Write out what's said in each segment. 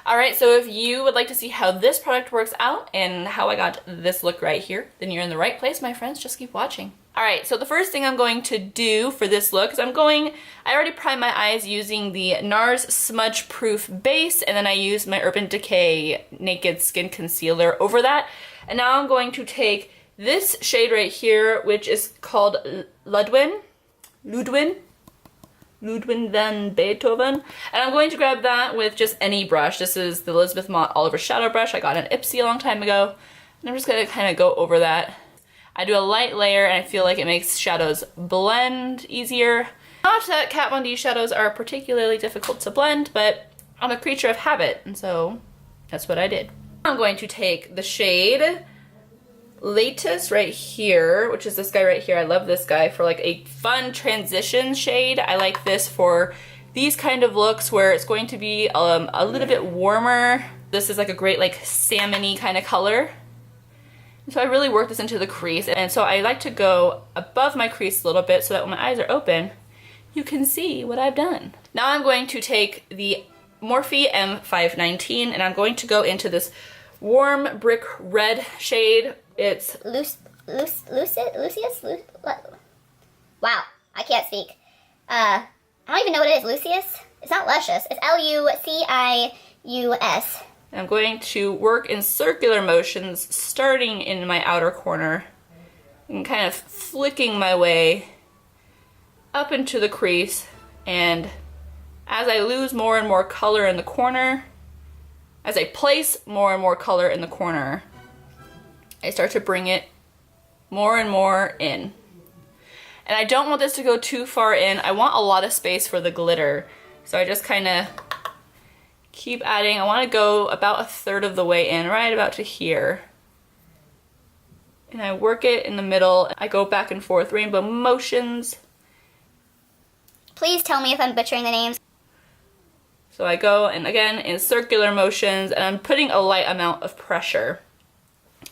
All right, so if you would like to see how this product works out and how I got this look right here, then you're in the right place, my friends. Just keep watching. All right, so the first thing I'm going to do for this look is I already primed my eyes using the NARS Smudge Proof base, and then I used my Urban Decay Naked Skin Concealer over that. And now I'm going to take this shade right here, which is called Ludwig van Beethoven. And I'm going to grab that with just any brush. This is the Elizabeth Mott Oliver Shadow Brush. I got an Ipsy a long time ago. And I'm just going to kind of go over that. I do a light layer and I feel like it makes shadows blend easier. Not that Kat Von D shadows are particularly difficult to blend, but I'm a creature of habit, and so that's what I did. I'm going to take the shade Latest right here, which is this guy right here. I love this guy for like a fun transition shade. I like this for these kind of looks where it's going to be a little bit warmer. This is like a great like salmon-y kind of color. So I really work this into the crease, and so I like to go above my crease a little bit so that when my eyes are open, you can see what I've done. Now I'm going to take the Morphe M519 and I'm going to go into this warm brick red shade. It's Lucius? Wow, I can't speak. I don't even know what it is. Lucius? It's not Luscious. It's Lucius. I'm going to work in circular motions starting in my outer corner and kind of flicking my way up into the crease, and as I lose more and more color in the corner, as I place more and more color in the corner, I start to bring it more and more in. And I don't want this to go too far in. I want a lot of space for the glitter. So I just kind of keep adding. I want to go about a third of the way in, right about to here. And I work it in the middle. I go back and forth, rainbow motions. Please tell me if I'm butchering the names. So I go, and again, in circular motions, and I'm putting a light amount of pressure.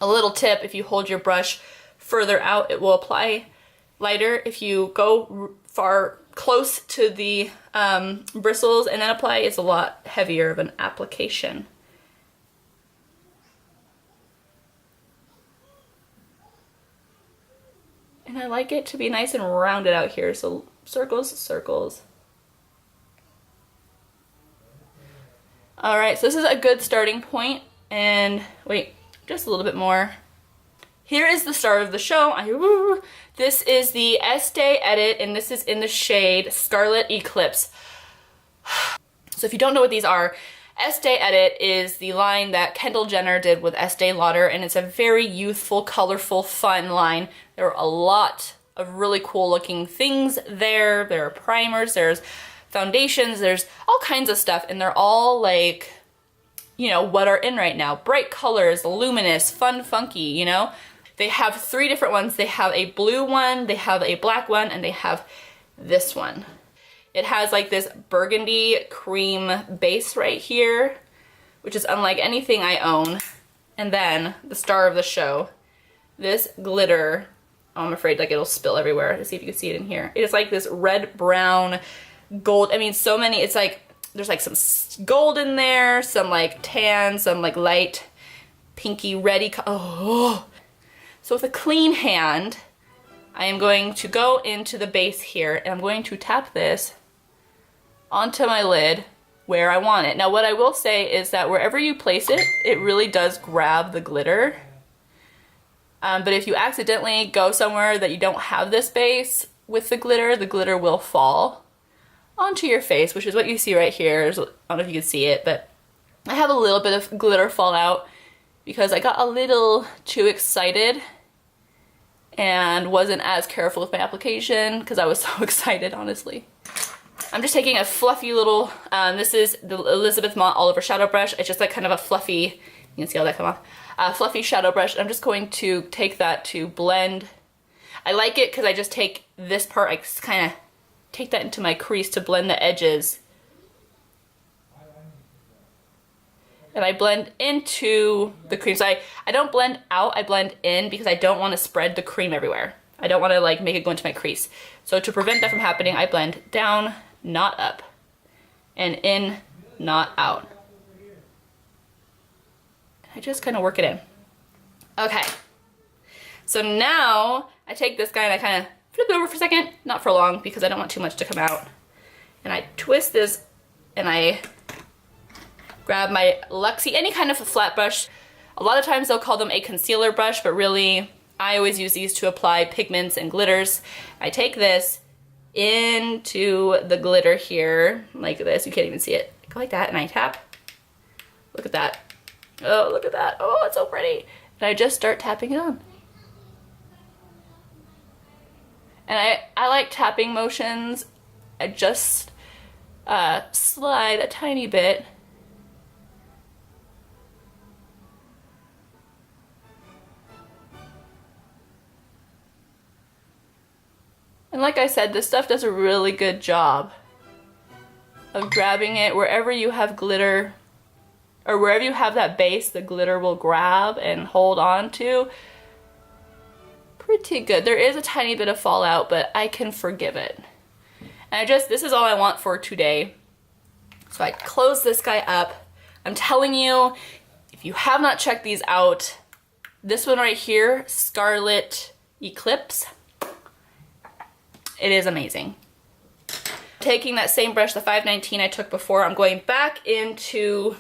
A little tip, if you hold your brush further out, it will apply lighter. If you go close to the bristles and then apply, it's a lot heavier of an application. And I like it to be nice and rounded out here, so circles, circles. Alright, so this is a good starting point, and wait, just a little bit more. Here is the start of the show. This is the Estee Edit, and this is in the shade Scarlet Eclipse. So if you don't know what these are, Estee Edit is the line that Kendall Jenner did with Estee Lauder, and it's a very youthful, colorful, fun line. There are a lot of really cool looking things there. There are primers, there's foundations, there's all kinds of stuff, and they're all like, you know, what are in right now. Bright colors, luminous, fun, funky, you know? They have 3 different ones. They have a blue one, they have a black one, and they have this one. It has like this burgundy cream base right here, which is unlike anything I own. And then the star of the show, this glitter. Oh, I'm afraid like it'll spill everywhere. Let's see if you can see it in here. It is like this red, brown, gold. I mean, so many. It's like there's like some gold in there, some like tan, some like light pinky reddy. Oh. So with a clean hand, I am going to go into the base here and I'm going to tap this onto my lid where I want it. Now what I will say is that wherever you place it, it really does grab the glitter. But if you accidentally go somewhere that you don't have this base with the glitter will fall onto your face, which is what you see right here. I don't know if you can see it, but I have a little bit of glitter fall out because I got a little too excited and wasn't as careful with my application because I was so excited, honestly. I'm just taking a fluffy little, this is the Elizabeth Mott Oliver Shadow Brush. It's just like kind of a fluffy, you can see all that come off, fluffy shadow brush. I'm just going to take that to blend. I like it because I just take this part, I just kind of take that into my crease to blend the edges. And I blend into the cream. So I don't blend out, I blend in because I don't want to spread the cream everywhere. I don't want to like make it go into my crease. So to prevent that from happening, I blend down, not up, and in, not out. I just kind of work it in. Okay. So now I take this guy and I kind of flip it over for a second, not for long because I don't want too much to come out. And I twist this and I grab my Luxie, any kind of a flat brush. A lot of times they'll call them a concealer brush, but really I always use these to apply pigments and glitters. I take this into the glitter here, like this. You can't even see it. Go like that and I tap. Look at that. Oh, look at that. Oh, it's so pretty. And I just start tapping it on. And I like tapping motions. I just slide a tiny bit. And like I said, this stuff does a really good job of grabbing it wherever you have glitter, or wherever you have that base, the glitter will grab and hold on to. Pretty good. There is a tiny bit of fallout, but I can forgive it. And this is all I want for today. So I close this guy up. I'm telling you, if you have not checked these out, this one right here, Scarlet Eclipse, it is amazing. Taking that same brush, the 519 I took before, I'm going back into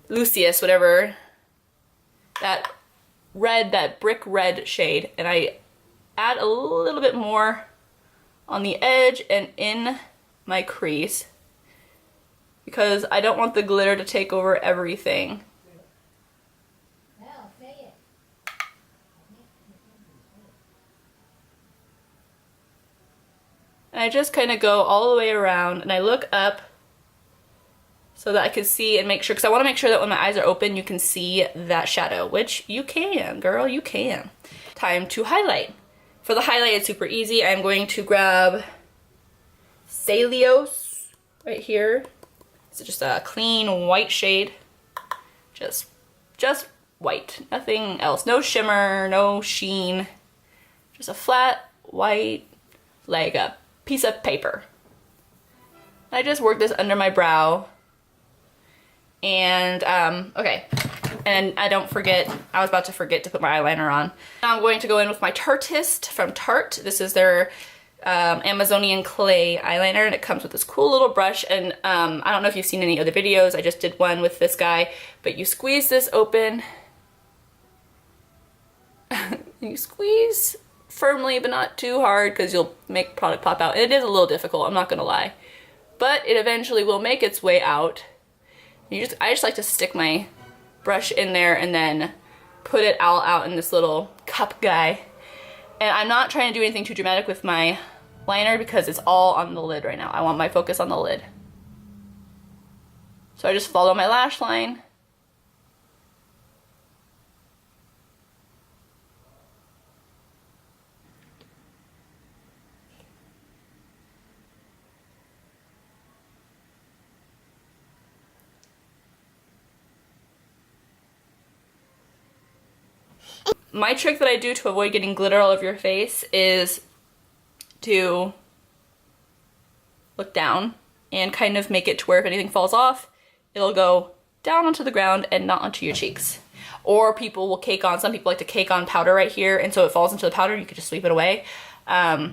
Lucius, whatever, that red, that brick red shade, and I add a little bit more on the edge and in my crease because I don't want the glitter to take over everything. And I just kind of go all the way around and I look up so that I can see and make sure, because I want to make sure that when my eyes are open you can see that shadow, which you can, girl, you can. Time to highlight. For the highlight, it's super easy. I'm going to grab Celios right here. It's just a clean white shade. Just white, nothing else. No shimmer, no sheen. Just a flat white, like a piece of paper. I just work this under my brow. And, okay. And I was about to forget to put my eyeliner on. Now I'm going to go in with my Tartist from Tarte. This is their Amazonian clay eyeliner, and it comes with this cool little brush. And I don't know if you've seen any other videos. I just did one with this guy. But you squeeze this open. You squeeze firmly, but not too hard, because you'll make product pop out. And it is a little difficult, I'm not gonna lie. But it eventually will make its way out. I just like to stick my brush in there and then put it all out in this little cup guy. And I'm not trying to do anything too dramatic with my liner because it's all on the lid right now. I want my focus on the lid. So I just follow my lash line. My trick that I do to avoid getting glitter all over your face is to look down and kind of make it to where if anything falls off, it'll go down onto the ground and not onto your cheeks. Or people will cake on, some people like to cake on powder right here, and so it falls into the powder, you could just sweep it away. That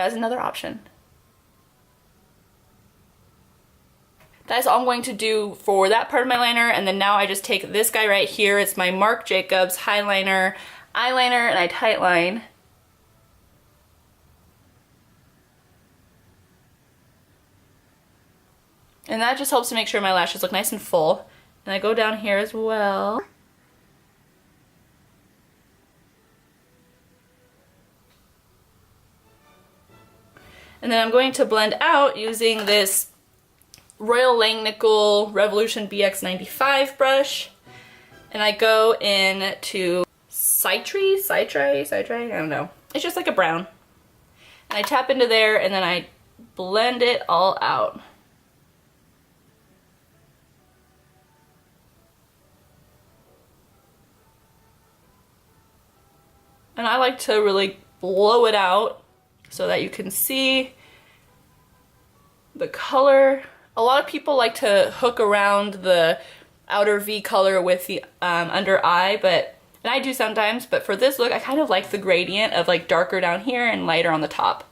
is another option. That's all I'm going to do for that part of my liner, and then now I just take this guy right here. It's my Marc Jacobs Highliner eyeliner, and I tightline. And that just helps to make sure my lashes look nice and full. And I go down here as well. And then I'm going to blend out using this Royal Langnickel Revolution BX95 brush. And I go into Citri, I don't know. It's just like a brown. And I tap into there and then I blend it all out. And I like to really blow it out so that you can see the color. A lot of people like to hook around the outer V color with the under eye, but, and I do sometimes, but for this look, I kind of like the gradient of like darker down here and lighter on the top.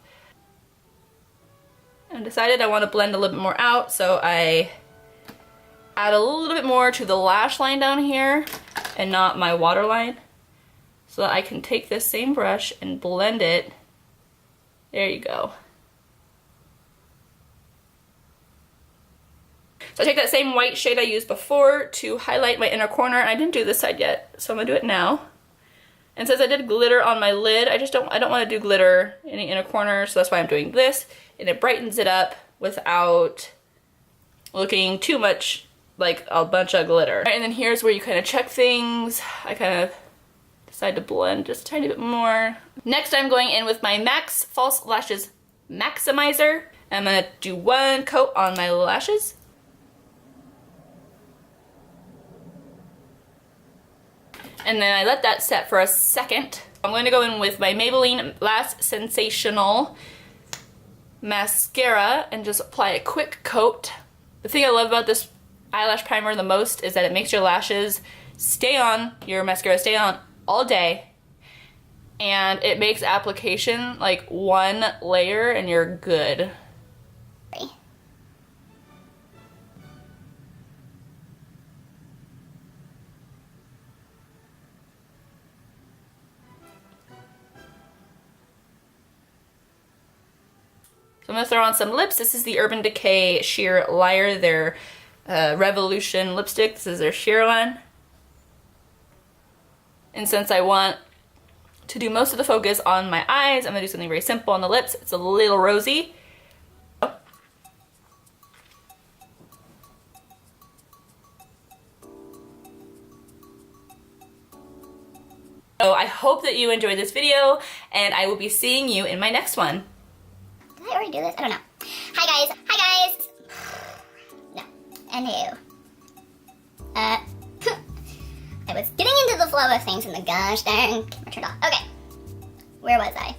I decided I want to blend a little bit more out, so I add a little bit more to the lash line down here and not my waterline, so that I can take this same brush and blend it. There you go. So I take that same white shade I used before to highlight my inner corner, and I didn't do this side yet, so I'm gonna do it now. And since I did glitter on my lid, I don't want to do glitter in the inner corner, so that's why I'm doing this, and it brightens it up without looking too much like a bunch of glitter. And then here's where you kind of check things. I kind of decide to blend just a tiny bit more. Next, I'm going in with my MAC False Lashes Maximizer. I'm gonna do one coat on my lashes. And then I let that set for a second. I'm going to go in with my Maybelline Last Sensational mascara and just apply a quick coat. The thing I love about this eyelash primer the most is that it makes your lashes stay on, your mascara stay on all day, and it makes application like one layer and you're good. So I'm going to throw on some lips. This is the Urban Decay Sheer Liar, their Revolution lipstick. This is their sheer one. And since I want to do most of the focus on my eyes, I'm going to do something very simple on the lips. It's a little rosy. So I hope that you enjoyed this video, and I will be seeing you in my next one. Did I already do this? I don't know. Hi guys. Hi guys. No. Anywho. I was getting into the flow of things and the gosh dang camera turned off. Okay. Where was I?